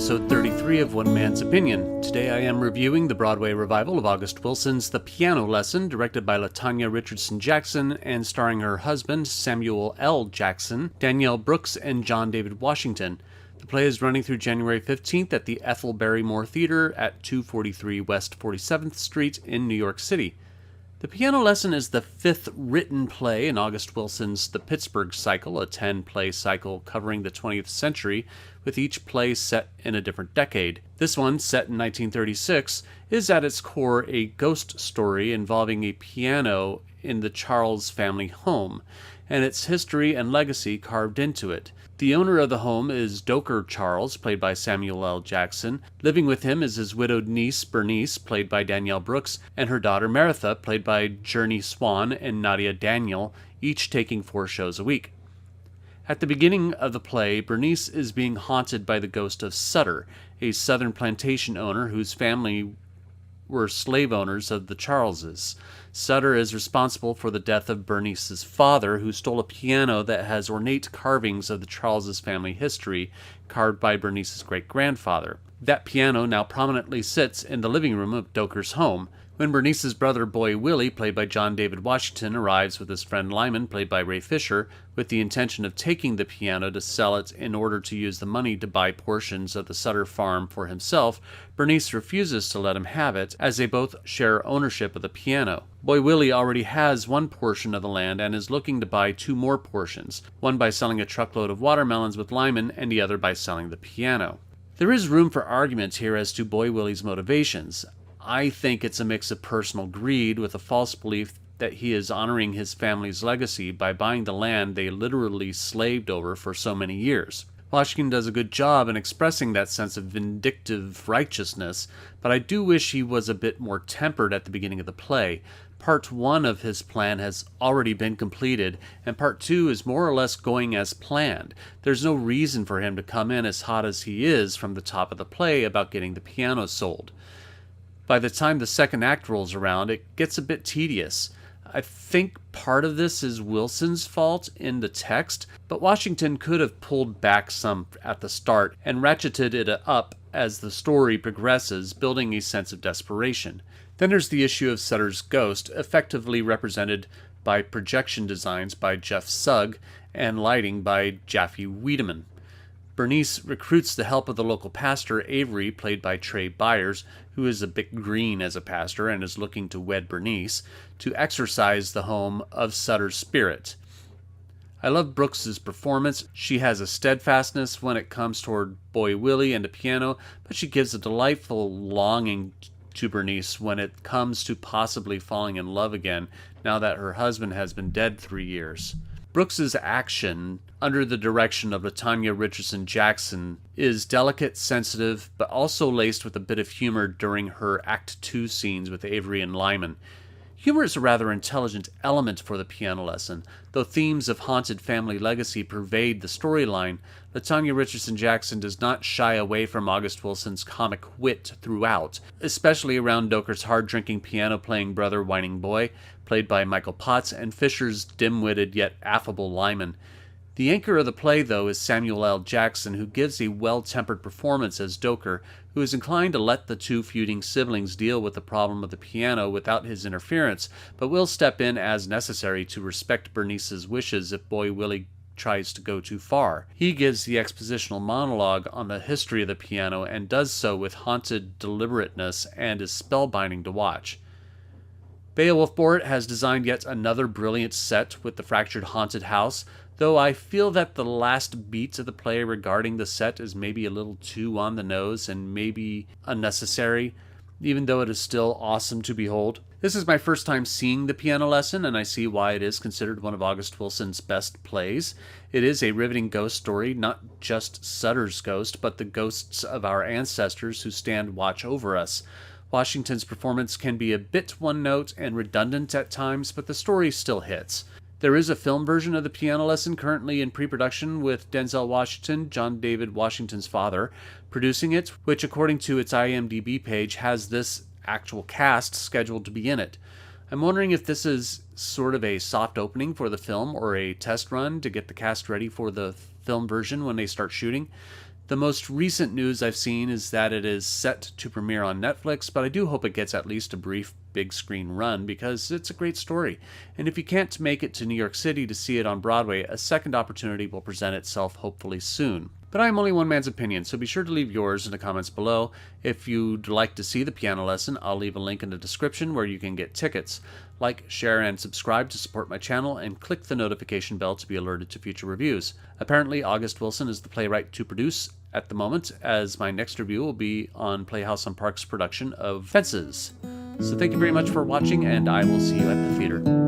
episode 33 of One Man's Opinion. Today I am reviewing the Broadway revival of August Wilson's The Piano Lesson, directed by Latanya Richardson Jackson and starring her husband, Samuel L. Jackson, Danielle Brooks, and John David Washington. The play is running through January 15th at the Ethel Barrymore Theater at 243 West 47th Street in New York City. The Piano Lesson is the fifth written play in August Wilson's The Pittsburgh Cycle, a 10-play cycle covering the 20th century, with each play set in a different decade. This one, set in 1936, is at its core a ghost story involving a piano in the Charles family home, and its history and legacy carved into it. The owner of the home is Doaker Charles, played by Samuel L. Jackson. Living with him is his widowed niece, Berniece, played by Danielle Brooks, and her daughter, Maritha, played by Journey Swan and Nadia Daniel, each taking 4 shows a week. At the beginning of the play, Berniece is being haunted by the ghost of Sutter, a southern plantation owner whose family were slave owners of the Charleses. Sutter is responsible for the death of Bernice's father, who stole a piano that has ornate carvings of the Charleses family history, carved by Bernice's great-grandfather. That piano now prominently sits in the living room of Doaker's home. When Bernice's brother boy Willie, played by John David Washington, arrives with his friend Lymon, played by Ray Fisher, with the intention of taking the piano to sell it in order to use the money to buy portions of the Sutter farm for himself, Bernice refuses to let him have it, as they both share ownership of the piano. Boy Willie already has one portion of the land and is looking to buy 2 more portions, one by selling a truckload of watermelons with Lymon and the other by selling the piano. There is room for argument here as to Boy Willie's motivations. I think it's a mix of personal greed with a false belief that he is honoring his family's legacy by buying the land they literally slaved over for so many years. Washington does a good job in expressing that sense of vindictive righteousness, but I do wish he was a bit more tempered at the beginning of the play. Part 1 of his plan has already been completed, and Part 2 is more or less going as planned. There's no reason for him to come in as hot as he is from the top of the play about getting the piano sold. By the time the second act rolls around, it gets a bit tedious. I think part of this is Wilson's fault in the text, but Washington could have pulled back some at the start and ratcheted it up as the story progresses, building a sense of desperation. Then there's the issue of Sutter's ghost, effectively represented by projection designs by Jeff Sugg and lighting by Japhy Weideman. Bernice recruits the help of the local pastor, Avery, played by Trey Byers, who is a bit green as a pastor and is looking to wed Bernice, to exorcise the home of Sutter's spirit. I love Brooks's performance. She has a steadfastness when it comes toward Boy Willie and the piano, but she gives a delightful longing to Bernice when it comes to possibly falling in love again, now that her husband has been dead 3 years. Brooks's action, under the direction of Latanya Richardson Jackson, is delicate, sensitive, but also laced with a bit of humor during her Act 2 scenes with Avery and Lymon. Humor is a rather intelligent element for the piano lesson. Though themes of haunted family legacy pervade the storyline, Latanya Richardson Jackson does not shy away from August Wilson's comic wit throughout, especially around Doaker's hard-drinking piano-playing brother Whining Boy, played by Michael Potts, and Fisher's dim-witted yet affable Lymon. The anchor of the play, though, is Samuel L. Jackson, who gives a well-tempered performance as Doaker, who is inclined to let the 2 feuding siblings deal with the problem of the piano without his interference, but will step in as necessary to respect Bernice's wishes if Boy Willie tries to go too far. He gives the expositional monologue on the history of the piano and does so with haunted deliberateness and is spellbinding to watch. Beowulf Boritt has designed yet another brilliant set with the fractured haunted house, though I feel that the last beats of the play regarding the set is maybe a little too on the nose and maybe unnecessary, even though it is still awesome to behold. This is my first time seeing The Piano Lesson, and I see why it is considered one of August Wilson's best plays. It is a riveting ghost story, not just Sutter's ghost, but the ghosts of our ancestors who stand watch over us. Washington's performance can be a bit one-note and redundant at times, but the story still hits. There is a film version of The Piano Lesson currently in pre-production with Denzel Washington, John David Washington's father, producing it, which according to its IMDb page has this actual cast scheduled to be in it. I'm wondering if this is sort of a soft opening for the film or a test run to get the cast ready for the film version when they start shooting. The most recent news I've seen is that it is set to premiere on Netflix, but I do hope it gets at least a brief big screen run because it's a great story. And if you can't make it to New York City to see it on Broadway, a second opportunity will present itself hopefully soon. But I am only one man's opinion, so be sure to leave yours in the comments below. If you'd like to see the piano lesson, I'll leave a link in the description where you can get tickets. Like, share, and subscribe to support my channel, and click the notification bell to be alerted to future reviews. Apparently, August Wilson is the playwright to produce at the moment, as my next review will be on Playhouse on Park's production of Fences. So thank you very much for watching, and I will see you at the theater.